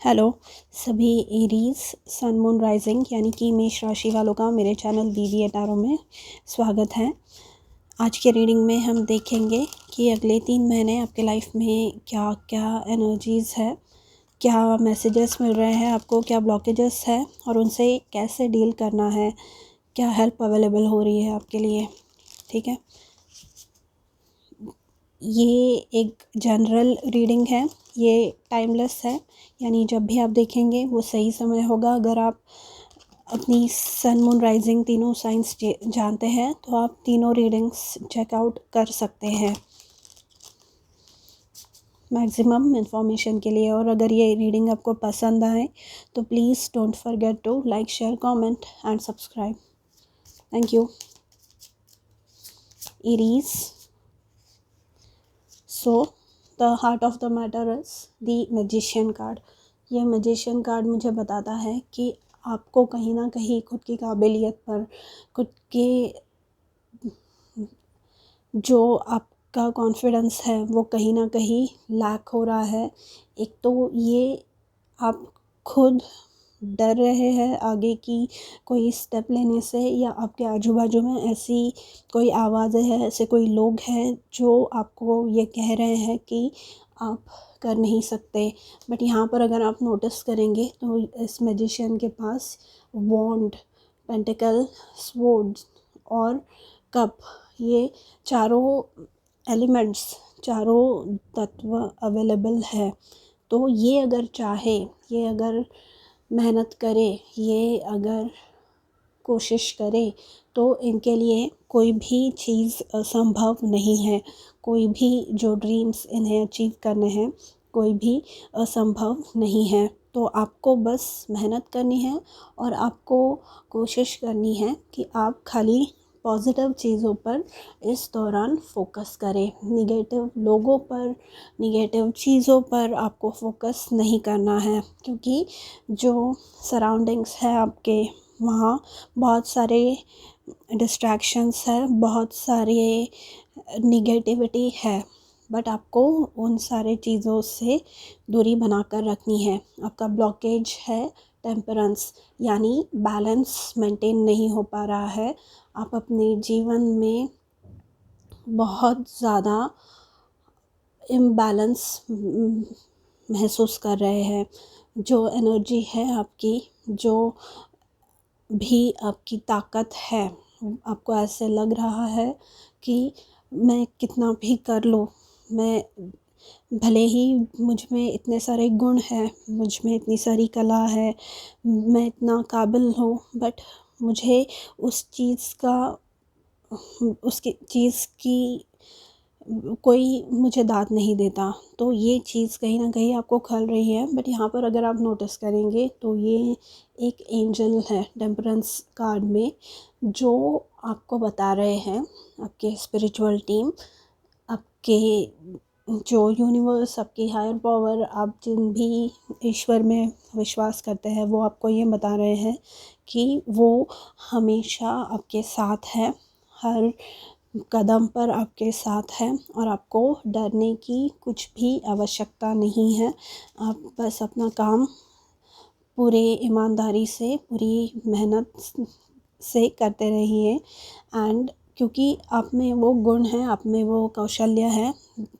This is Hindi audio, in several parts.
हेलो सभी एरीज सन मून राइजिंग यानी कि मेष राशि वालों का मेरे चैनल बीवी एटारो में स्वागत है। आज के रीडिंग में हम देखेंगे कि अगले 3 महीने आपके लाइफ में क्या क्या एनर्जीज़ है, क्या मैसेजेस मिल रहे हैं आपको, क्या ब्लॉकेजेस है और उनसे कैसे डील करना है, क्या हेल्प अवेलेबल हो रही है आपके लिए। ठीक है, ये एक जनरल रीडिंग है, ये टाइमलेस है, यानी जब भी आप देखेंगे वो सही समय होगा। अगर आप अपनी सन मून राइजिंग तीनों साइंस जानते हैं तो आप तीनों रीडिंग्स चेकआउट कर सकते हैं मैक्सिमम इन्फॉर्मेशन के लिए। और अगर ये रीडिंग आपको पसंद आए तो please don't forget to like, share, comment and subscribe. Thank you. Aries, so the heart of the matter is the magician card. ये मैजिशियन कार्ड मुझे बताता है कि आपको कहीं ना कहीं खुद की काबिलियत पर, खुद के जो आपका कॉन्फिडेंस है वो कहीं ना कहीं लैक हो रहा है। एक तो ये आप खुद डर रहे हैं आगे की कोई स्टेप लेने से, या आपके आजू बाजू में ऐसी कोई आवाज़ें हैं, ऐसे कोई लोग हैं जो आपको ये कह रहे हैं कि आप कर नहीं सकते। बट यहाँ पर अगर आप नोटिस करेंगे तो इस मैजिशियन के पास वॉन्ड, पेंटिकल, स्वॉर्ड्स और कप, ये चारों एलिमेंट्स, चारों तत्व अवेलेबल है। तो ये अगर चाहे, ये अगर मेहनत करे, ये अगर कोशिश करे तो इनके लिए कोई भी चीज़ असंभव नहीं है। कोई भी जो ड्रीम्स इन्हें अचीव करने हैं, कोई भी असंभव नहीं है। तो आपको बस मेहनत करनी है और आपको कोशिश करनी है कि आप खाली पॉजिटिव चीज़ों पर इस दौरान फोकस करें। निगेटिव लोगों पर, निगेटिव चीज़ों पर आपको फोकस नहीं करना है, क्योंकि जो सराउंडिंग्स है आपके, वहाँ बहुत सारे डिस्ट्रैक्शंस है, बहुत सारे निगेटिविटी है। बट आपको उन सारे चीज़ों से दूरी बनाकर रखनी है। आपका ब्लॉकेज है टेम्परेंस, यानी बैलेंस मेंटेन नहीं हो पा रहा है। आप अपने जीवन में बहुत ज़्यादा इम्बैलेंस महसूस कर रहे हैं। जो एनर्जी है आपकी, जो भी आपकी ताकत है, आपको ऐसे लग रहा है कि मैं कितना भी कर लूँ, मैं भले ही मुझ में इतने सारे गुण हैं, मुझ में इतनी सारी कला है, मैं इतना काबिल हूँ, बट मुझे उस चीज़ का, उसकी चीज़ की कोई मुझे दाद नहीं देता। तो ये चीज़ कहीं ना कहीं आपको खल रही है। बट यहाँ पर अगर आप नोटिस करेंगे तो ये एक एंजल है टेम्परेंस कार्ड में, जो आपको बता रहे हैं, आपके स्पिरिचुअल टीम, आपके जो यूनिवर्स, आपकी हायर पावर, आप जिन भी ईश्वर में विश्वास करते हैं, वो आपको ये बता रहे हैं कि वो हमेशा आपके साथ है, हर कदम पर आपके साथ है और आपको डरने की कुछ भी आवश्यकता नहीं है। आप बस अपना काम पूरे ईमानदारी से, पूरी मेहनत से करते रहिए। एंड क्योंकि आप में वो गुण है, आप में वो कौशल्य है,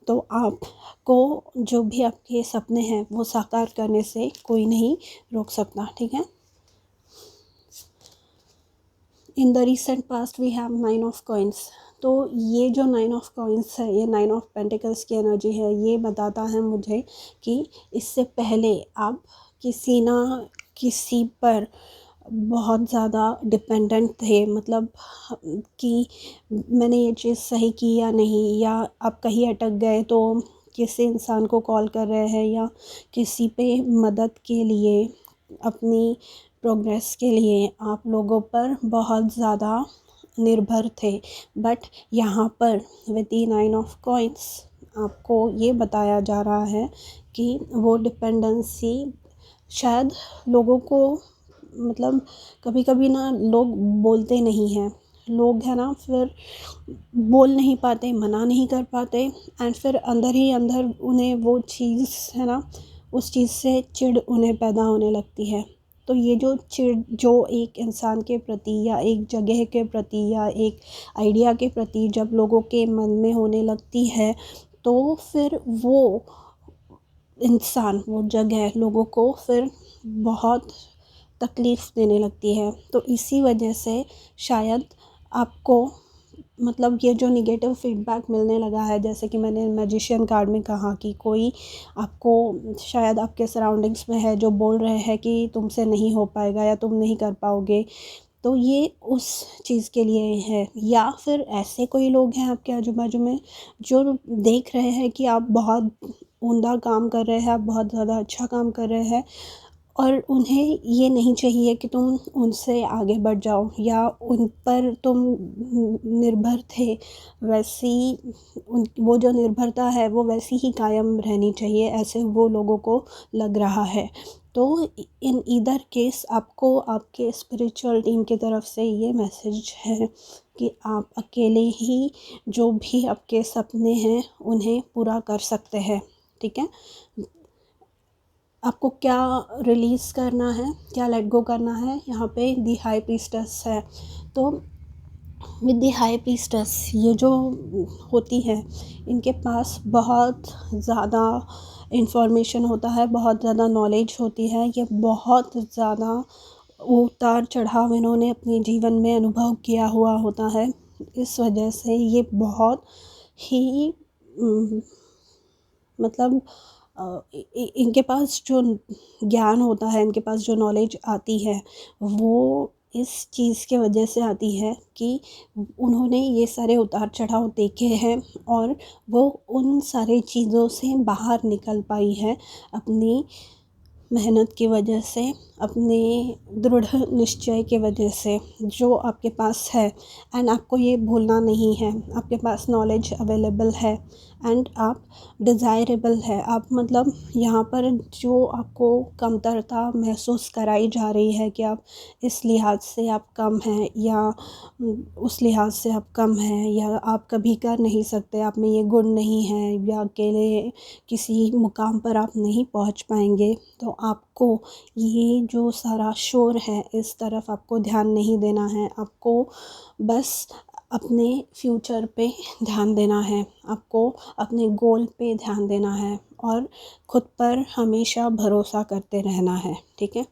तो आपको जो भी आपके सपने हैं वो साकार करने से कोई नहीं रोक सकता। ठीक है। In the recent past we have 9 of coins. तो ये जो 9 ऑफ कॉइन्स है, ये 9 ऑफ पेंटिकल्स की एनर्जी है। ये बताता है मुझे कि इससे पहले आप किसी ना किसी पर बहुत ज़्यादा डिपेंडेंट थे, मतलब कि मैंने ये चीज़ सही की या नहीं, या आप कहीं अटक गए तो किसी इंसान को कॉल कर रहे हैं, या किसी पे मदद के लिए, अपनी प्रोग्रेस के लिए आप लोगों पर बहुत ज़्यादा निर्भर थे। बट यहाँ पर विद द 9 ऑफ कॉइन्स आपको ये बताया जा रहा है कि वो डिपेंडेंसी शायद लोगों को, मतलब कभी कभी ना लोग बोलते नहीं हैं, लोग है ना, फिर बोल नहीं पाते, मना नहीं कर पाते, एंड फिर अंदर ही अंदर उन्हें वो चीज़ है ना, उस चीज़ से चिढ़ उन्हें पैदा होने लगती है। तो ये जो चिढ़ जो एक इंसान के प्रति या एक जगह के प्रति या एक आइडिया के प्रति जब लोगों के मन में होने लगती है, तो फिर वो इंसान, वो जगह लोगों को फिर बहुत तकलीफ़ देने लगती है। तो इसी वजह से शायद आपको मतलब ये जो नेगेटिव फीडबैक मिलने लगा है, जैसे कि मैंने मैजिशियन कार्ड में कहा कि कोई आपको शायद आपके सराउंडिंग्स में है जो बोल रहे हैं कि तुमसे नहीं हो पाएगा या तुम नहीं कर पाओगे, तो ये उस चीज़ के लिए है। या फिर ऐसे कोई लोग हैं आपके आजू बाजू में जो देख रहे हैं कि आप बहुत उम्दा काम कर रहे हैं, आप बहुत ज़्यादा अच्छा काम कर रहे हैं, और उन्हें ये नहीं चाहिए कि तुम उनसे आगे बढ़ जाओ या उन पर तुम निर्भर थे, वैसी उन वो जो निर्भरता है वो वैसी ही कायम रहनी चाहिए, ऐसे वो लोगों को लग रहा है। तो इन ईदर केस आपको आपके स्पिरिचुअल टीम की तरफ से ये मैसेज है कि आप अकेले ही जो भी आपके सपने हैं उन्हें पूरा कर सकते हैं। ठीक है, आपको क्या रिलीज़ करना है, क्या लेट गो करना है, यहाँ पे दी हाई प्रीस्टेस है। तो विद दी हाई प्रीस्टेस ये जो होती है, इनके पास बहुत ज़्यादा इंफॉर्मेशन होता है, बहुत ज़्यादा नॉलेज होती है, ये बहुत ज़्यादा उतार चढ़ाव इन्होंने अपने जीवन में अनुभव किया हुआ होता है। इस वजह से ये बहुत ही मतलब इनके पास जो ज्ञान होता है, इनके पास जो नॉलेज आती है, वो इस चीज़ के वजह से आती है कि उन्होंने ये सारे उतार चढ़ाव देखे हैं और वो उन सारी चीज़ों से बाहर निकल पाई है अपनी मेहनत की वजह से, अपने दृढ़ निश्चय के वजह से जो आपके पास है। एंड आपको ये भूलना नहीं है, आपके पास नॉलेज अवेलेबल है एंड आप डिज़ायरेबल है। आप मतलब यहाँ पर जो आपको कमतरता महसूस कराई जा रही है कि आप इस लिहाज से आप कम हैं या उस लिहाज से आप कम हैं या आप कभी कर नहीं सकते, आप में ये गुण नहीं है या अकेले किसी मुकाम पर आप नहीं पहुँच पाएंगे, तो आपको ये जो सारा शोर है इस तरफ आपको ध्यान नहीं देना है। आपको बस अपने फ्यूचर पे ध्यान देना है, आपको अपने गोल पे ध्यान देना है और ख़ुद पर हमेशा भरोसा करते रहना है। ठीक है,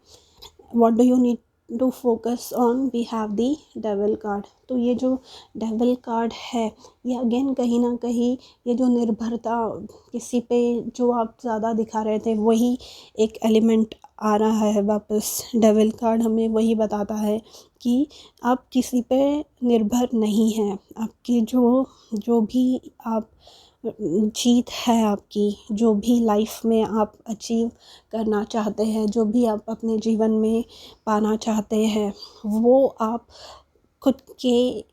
what do you need to focus on, we have the devil card. तो ये जो डेविल कार्ड है, ये अगेन कहीं ना कहीं ये जो निर्भरता किसी पे जो आप ज़्यादा दिखा रहे थे, वही एक एलिमेंट आ रहा है वापस। डेविल कार्ड हमें वही बताता है कि आप किसी पे निर्भर नहीं हैं। आपकी जो भी आप जीत है, आपकी जो भी लाइफ में आप अचीव करना चाहते हैं, जो भी आप अपने जीवन में पाना चाहते हैं, वो आप खुद के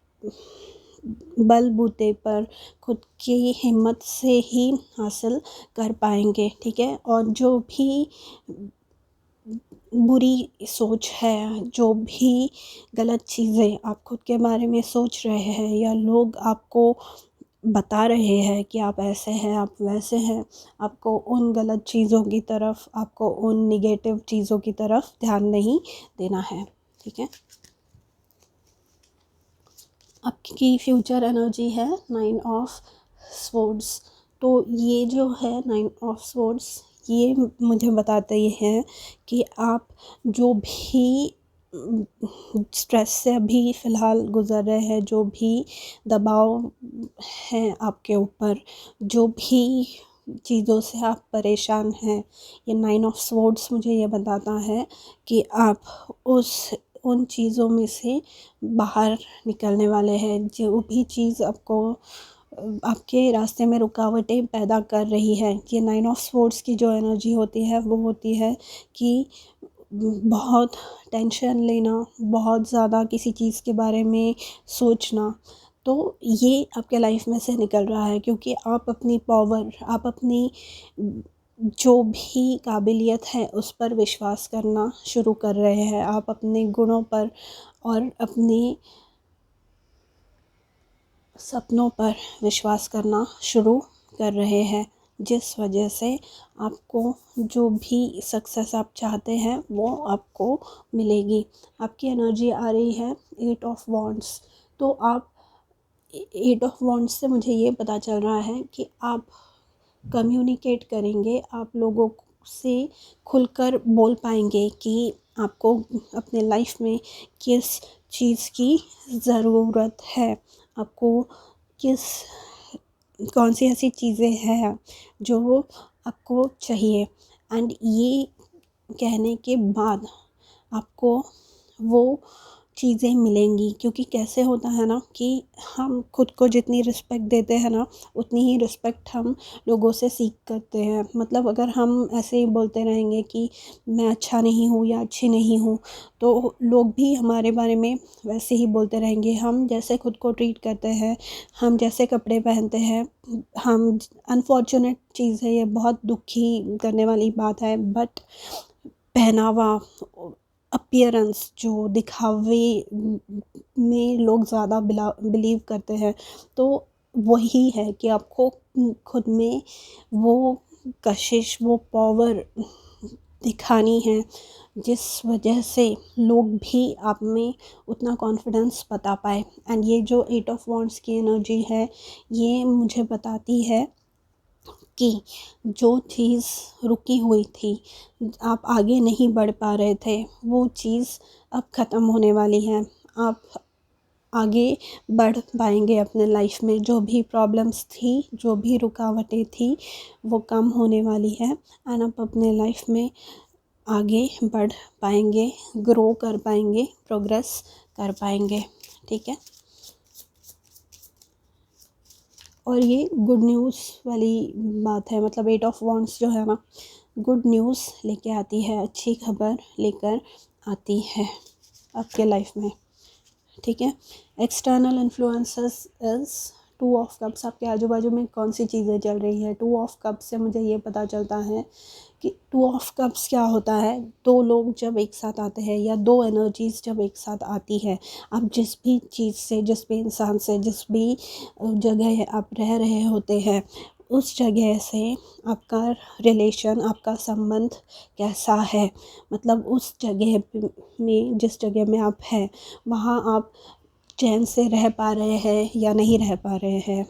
बलबूते पर, खुद की हिम्मत से ही हासिल कर पाएंगे। ठीक है, और जो भी बुरी सोच है, जो भी गलत चीज़ें आप खुद के बारे में सोच रहे हैं या लोग आपको बता रहे हैं कि आप ऐसे हैं, आप वैसे हैं, आपको उन गलत चीज़ों की तरफ, आपको उन निगेटिव चीज़ों की तरफ ध्यान नहीं देना है। ठीक है, आपकी फ्यूचर एनर्जी है 9 ऑफ स्वॉर्ड्स। तो ये जो है 9 ऑफ स्वॉर्ड्स, ये मुझे बताते ये हैं कि आप जो भी स्ट्रेस से अभी फ़िलहाल गुज़र रहे हैं, जो भी दबाव है आपके ऊपर, जो भी चीज़ों से आप परेशान हैं, ये 9 ऑफ स्वॉर्ड्स मुझे ये बताता है कि आप उन चीज़ों में से बाहर निकलने वाले हैं। जो भी चीज़ आपको आपके रास्ते में रुकावटें पैदा कर रही है, ये 9 ऑफ स्वॉर्ड्स की जो एनर्जी होती है वो होती है कि बहुत टेंशन लेना, बहुत ज़्यादा किसी चीज़ के बारे में सोचना, तो ये आपके लाइफ में से निकल रहा है क्योंकि आप अपनी पावर, आप अपनी जो भी काबिलियत है उस पर विश्वास करना शुरू कर रहे हैं। आप अपने गुणों पर और अपने सपनों पर विश्वास करना शुरू कर रहे हैं। जिस वजह से आपको जो भी सक्सेस आप चाहते हैं वो आपको मिलेगी। आपकी एनर्जी आ रही है 8 ऑफ वॉन्ड्स। तो आप 8 ऑफ वॉन्ड्स से मुझे ये पता चल रहा है कि आप कम्युनिकेट करेंगे, आप लोगों से खुलकर बोल पाएंगे कि आपको अपने लाइफ में किस चीज़ की ज़रूरत है, आपको किस कौन सी ऐसी चीज़ें हैं जो आपको चाहिए। एंड ये कहने के बाद आपको वो चीज़ें मिलेंगी, क्योंकि कैसे होता है ना कि हम खुद को जितनी रिस्पेक्ट देते हैं ना उतनी ही रिस्पेक्ट हम लोगों से सीख करते हैं। मतलब अगर हम ऐसे ही बोलते रहेंगे कि मैं अच्छा नहीं हूँ या अच्छी नहीं हूँ, तो लोग भी हमारे बारे में वैसे ही बोलते रहेंगे। हम जैसे खुद को ट्रीट करते हैं, हम जैसे कपड़े पहनते हैं, हम अनफॉर्चुनेट चीज़ है, ये बहुत दुखी करने वाली बात है, बट पहनावा, अपीयरेंस, जो दिखावे में लोग ज़्यादा बिलीव करते हैं, तो वही है कि आपको खुद में वो कशिश, वो पावर दिखानी है जिस वजह से लोग भी आप में उतना कॉन्फिडेंस बता पाए। एंड ये जो 8 ऑफ वॉन्ड्स की एनर्जी है, ये मुझे बताती है कि जो चीज़ रुकी हुई थी, आप आगे नहीं बढ़ पा रहे थे, वो चीज़ अब ख़त्म होने वाली है। आप आगे बढ़ पाएंगे अपने लाइफ में। जो भी प्रॉब्लम्स थी, जो भी रुकावटें थी, वो कम होने वाली है। एंड आप अपने लाइफ में आगे बढ़ पाएंगे, ग्रो कर पाएंगे, प्रोग्रेस कर पाएंगे। ठीक है। और ये गुड न्यूज़ वाली बात है। मतलब 8 ऑफ वॉन्ड्स जो है ना, गुड न्यूज़ लेके आती है, अच्छी खबर लेकर आती है आपके लाइफ में। ठीक है। External influences is 2 of cups. आपके आजू बाजू में कौन सी चीज़ें चल रही है। 2 ऑफ कप्स से मुझे ये पता चलता है कि 2 ऑफ कप्स क्या होता है। दो लोग जब एक साथ आते हैं या दो एनर्जीज जब एक साथ आती है, आप जिस भी चीज़ से, जिस भी इंसान से, जिस भी जगह आप रह रहे होते हैं, उस जगह से आपका रिलेशन, आपका संबंध कैसा है। मतलब उस जगह में, जिस जगह में आप हैं, वहाँ आप चैन से रह पा रहे हैं या नहीं रह पा रहे हैं।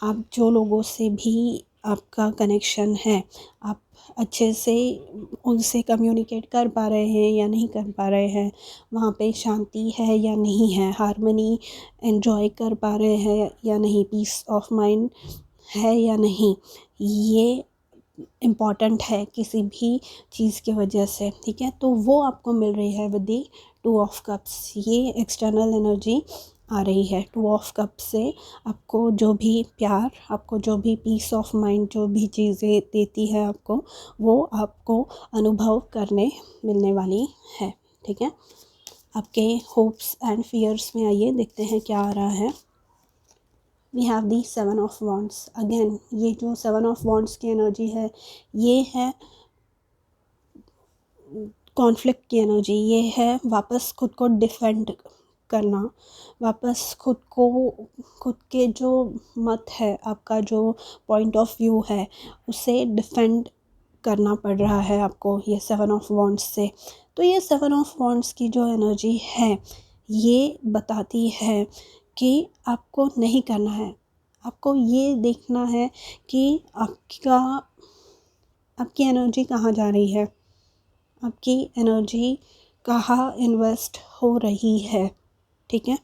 आप जो लोगों से भी आपका कनेक्शन है, आप अच्छे से उनसे कम्युनिकेट कर पा रहे हैं या नहीं कर पा रहे हैं। वहाँ पे शांति है या नहीं है, हार्मनी एंजॉय कर पा रहे हैं या नहीं, पीस ऑफ माइंड है या नहीं। ये इम्पॉर्टेंट है किसी भी चीज़ की वजह से। ठीक है। तो वो आपको मिल रही है विद दी 2 ऑफ कप्स। ये एक्सटर्नल एनर्जी आ रही है 2 ऑफ कप से। आपको जो भी प्यार, आपको जो भी पीस ऑफ माइंड, जो भी चीज़ें देती है आपको, वो आपको अनुभव करने मिलने वाली है। ठीक है। आपके होप्स एंड फियर्स में आइए देखते हैं क्या आ रहा है। We have the 7 of wands. Again ये जो 7 ऑफ वॉन्ड्स की एनर्जी है, ये है कॉन्फ्लिक्ट की एनर्जी। ये है वापस खुद को डिफेंड करना, वापस खुद के जो मत है, आपका जो पॉइंट ऑफ व्यू है, उसे डिफेंड करना पड़ रहा है आपको ये 7 ऑफ वॉन्ड्स से। तो ये 7 ऑफ वॉन्ड्स की जो एनर्जी है, ये बताती है कि आपको नहीं करना है। आपको ये देखना है कि आपकी एनर्जी कहाँ जा रही है, आपकी एनर्जी कहाँ इन्वेस्ट हो रही है। ठीक है।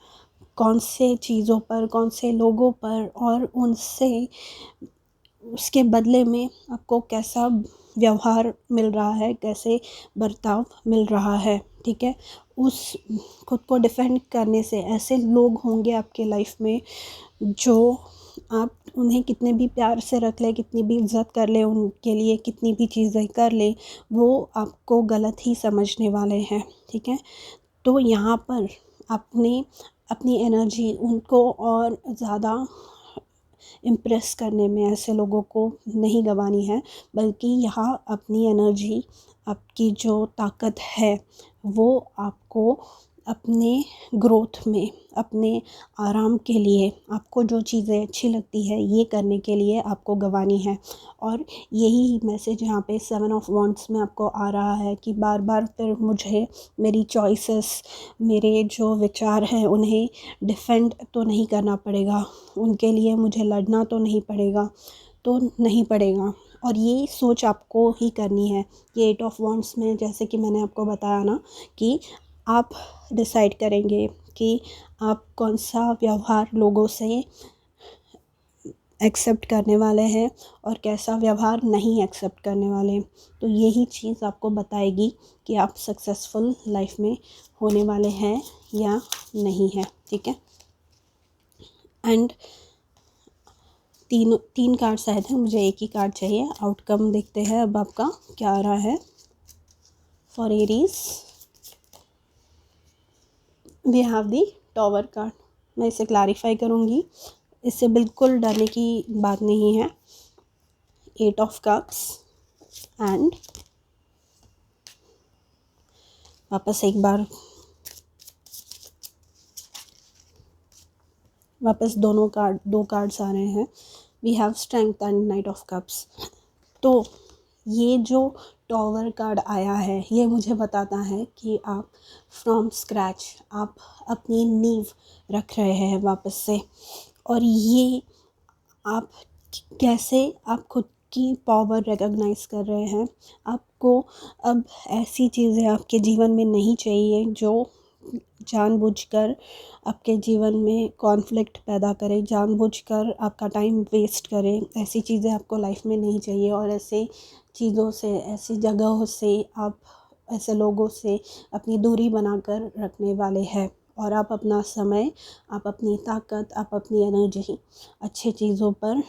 कौन से चीज़ों पर, कौन से लोगों पर, और उनसे उसके बदले में आपको कैसा व्यवहार मिल रहा है, कैसे बर्ताव मिल रहा है। ठीक है। उस खुद को डिफेंड करने से ऐसे लोग होंगे आपके लाइफ में जो आप उन्हें कितने भी प्यार से रख लें, कितनी भी इज्जत कर लें, उनके लिए कितनी भी चीज़ें कर लें, वो आपको गलत ही समझने वाले हैं। ठीक है। तो यहाँ पर आपने अपनी एनर्जी उनको और ज़्यादा इम्प्रेस करने में ऐसे लोगों को नहीं गंवानी है, बल्कि यहाँ अपनी एनर्जी, आपकी जो ताकत है, वो आपको अपने ग्रोथ में, अपने आराम के लिए, आपको जो चीज़ें अच्छी लगती है ये करने के लिए आपको गंवानी है। और यही मैसेज यहाँ पे 7 ऑफ वॉन्ड्स में आपको आ रहा है कि बार बार फिर मुझे मेरी चॉइसेस, मेरे जो विचार हैं उन्हें डिफेंड तो नहीं करना पड़ेगा, उनके लिए मुझे लड़ना तो नहीं पड़ेगा, और ये सोच आपको ही करनी है। ये 8 ऑफ वॉन्ड्स में जैसे कि मैंने आपको बताया ना कि आप डिसाइड करेंगे कि आप कौन सा व्यवहार लोगों से एक्सेप्ट करने वाले हैं और कैसा व्यवहार नहीं एक्सेप्ट करने वाले। तो यही चीज़ आपको बताएगी कि आप सक्सेसफुल लाइफ में होने वाले हैं या नहीं है। ठीक है, एंड तीन कार्ड्स आए थे, मुझे एक ही कार्ड चाहिए। आउटकम देखते हैं अब आपका क्या आ रहा है for Aries. We have the tower card. मैं इसे क्लैरिफाई करूँगी, इससे बिल्कुल डरने की बात नहीं है। 8 ऑफ कप्स एंड वापस एक बार दो कार्ड्स आ रहे हैं। We have strength and knight of cups. तो ये जो टॉवर कार्ड आया है ये मुझे बताता है कि आप फ्रॉम स्क्रैच, आप अपनी नींव रख रहे हैं वापस से, और ये आप कैसे आप खुद की पावर रिकॉग्नाइज कर रहे हैं। आपको अब ऐसी चीज़ें आपके जीवन में नहीं चाहिए जो जानबूझकर आपके जीवन में कॉन्फ्लिक्ट पैदा करे, जानबूझकर आपका टाइम वेस्ट करे। ऐसी चीज़ें आपको लाइफ में नहीं चाहिए, और ऐसे चीज़ों से, ऐसी जगहों से, आप ऐसे लोगों से अपनी दूरी बनाकर रखने वाले हैं। और आप अपना समय, आप अपनी ताकत, आप अपनी एनर्जी अच्छी चीज़ों पर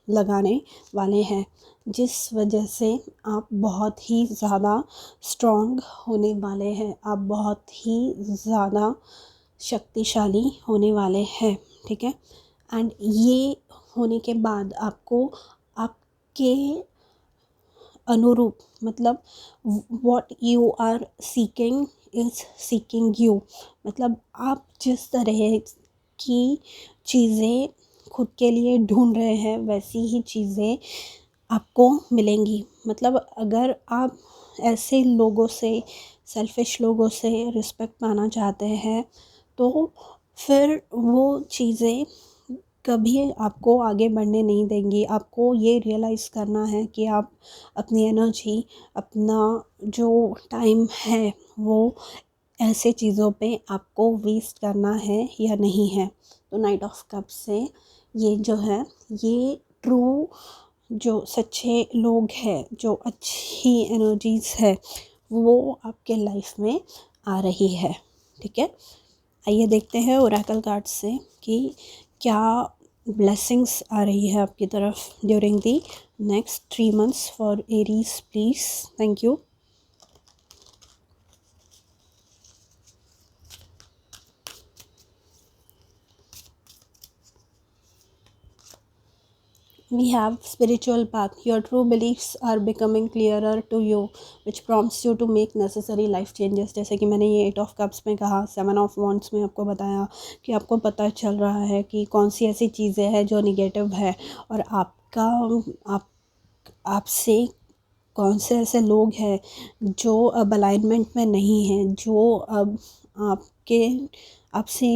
लगाने वाले हैं, जिस वजह से आप बहुत ही ज़्यादा स्ट्रॉन्ग होने वाले हैं, आप बहुत ही ज़्यादा शक्तिशाली होने वाले हैं। ठीक है, एंड ये होने के बाद आपको आपके अनुरूप, मतलब what you are seeking is seeking you, मतलब आप जिस तरह की चीज़ें खुद के लिए ढूंढ रहे हैं वैसी ही चीज़ें आपको मिलेंगी। मतलब अगर आप ऐसे लोगों से, सेल्फिश लोगों से रिस्पेक्ट पाना चाहते हैं तो फिर वो चीज़ें कभी आपको आगे बढ़ने नहीं देंगी। आपको ये रियलाइज़ करना है कि आप अपनी एनर्जी, अपना जो टाइम है वो ऐसे चीज़ों पे आपको वेस्ट करना है या नहीं है। तो नाइट ऑफ कप्स से ये जो है, ये ट्रू जो सच्चे लोग हैं, जो अच्छी एनर्जीज़ है, वो आपके लाइफ में आ रही है। ठीक है, आइए देखते हैं ओरेकल कार्ड से कि क्या ब्लेसिंग्स आ रही है आपकी तरफ during the next 3 months for Aries please. Thank you. We have spiritual path. Your true beliefs are becoming clearer to you, which prompts you to make necessary life changes. जैसे कि मैंने ये 8 ऑफ कप्स में कहा, 7 ऑफ वॉन्ड्स में आपको बताया कि आपको पता चल रहा है कि कौन सी ऐसी चीज़ें हैं जो निगेटिव है, और आपसे कौन से ऐसे लोग हैं जो अब अलाइनमेंट में नहीं हैं, जो अब आपसे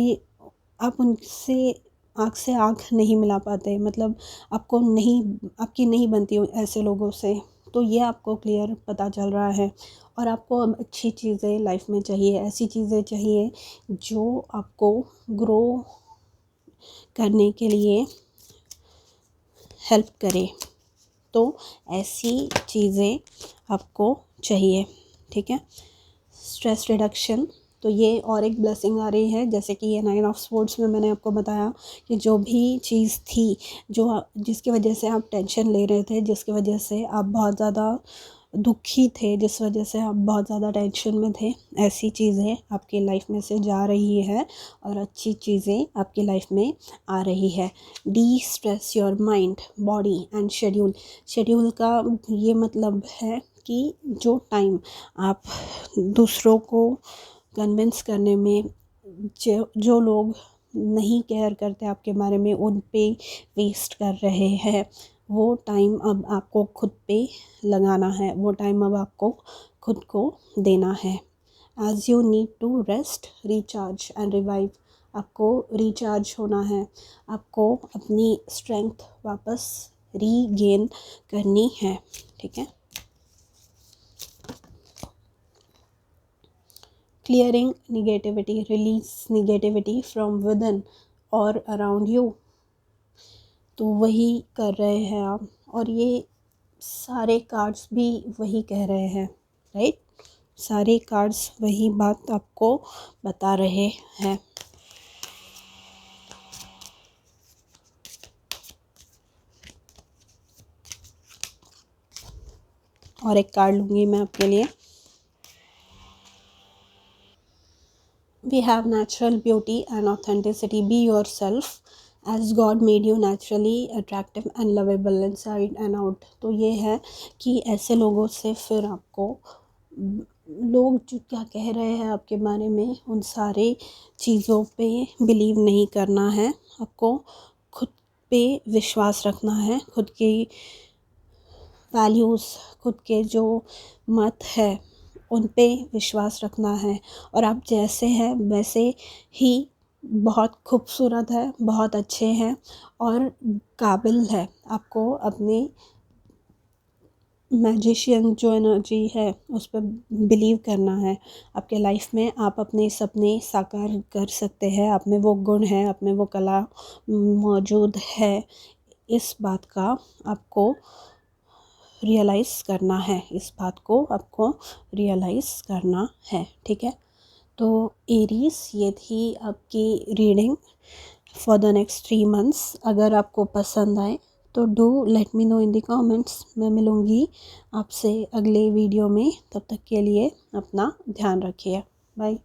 आप उनसे आँख से आँख नहीं मिला पाते, मतलब आपकी नहीं बनती ऐसे लोगों से। तो ये आपको क्लियर पता चल रहा है, और आपको अब अच्छी चीज़ें लाइफ में चाहिए, ऐसी चीज़ें चाहिए जो आपको ग्रो करने के लिए हेल्प करे। तो ऐसी चीज़ें आपको चाहिए। ठीक है, स्ट्रेस रिडक्शन, तो ये और एक ब्लेसिंग आ रही है। जैसे कि ये 9 ऑफ स्वॉर्ड्स में मैंने आपको बताया कि जो भी चीज़ थी जिसकी वजह से आप टेंशन ले रहे थे, जिसकी वजह से आप बहुत ज़्यादा दुखी थे, जिस वजह से आप बहुत ज़्यादा टेंशन में थे, ऐसी चीज़ें आपकी लाइफ में से जा रही है और अच्छी चीज़ें आपकी लाइफ में आ रही है। D stress your mind, body and schedule का ये मतलब है कि जो टाइम आप दूसरों को कन्विंस करने में जो लोग नहीं केयर करते आपके बारे में, उन पे वेस्ट कर रहे हैं। वो टाइम अब आपको खुद पे लगाना है, वो टाइम अब आपको खुद को देना है। As you need to rest, recharge and revive. आपको रिचार्ज होना है, आपको अपनी स्ट्रेंथ वापस रीगेन करनी है, ठीक है। Clearing negativity, release negativity from within और अराउंड यू। तो वही कर रहे हैं आप, और ये सारे कार्ड्स भी वही कह रहे हैं, राइट। सारे कार्ड्स वही बात आपको बता रहे हैं। और एक कार्ड लूँगी मैं आपके लिए। We have natural beauty and authenticity. Be yourself as God made you naturally attractive and lovable inside and out. तो ये है कि ऐसे लोगों से फिर आपको लोग जो क्या कह रहे हैं आपके बारे में, उन सारे चीज़ों पे बिलीव नहीं करना है। आपको खुद पे विश्वास रखना है, खुद की वैल्यूज़, खुद के जो मत है उन पे विश्वास रखना है। और आप जैसे हैं वैसे ही बहुत खूबसूरत है, बहुत अच्छे हैं और काबिल है। आपको अपने मैजिशियन जो एनर्जी है उस पर बिलीव करना है। आपके लाइफ में आप अपने सपने साकार कर सकते हैं। आप में वो गुण है, आप में वो कला मौजूद है। इस बात का आपको रियलाइज़ करना है, इस बात को आपको रियलाइज़ करना है, ठीक है। तो एरीज, ये थी आपकी reading for the next 3 months. अगर आपको पसंद आए तो do let me know in the comments. मैं मिलूँगी आपसे अगले वीडियो में, तब तक के लिए अपना ध्यान रखिए। बाय।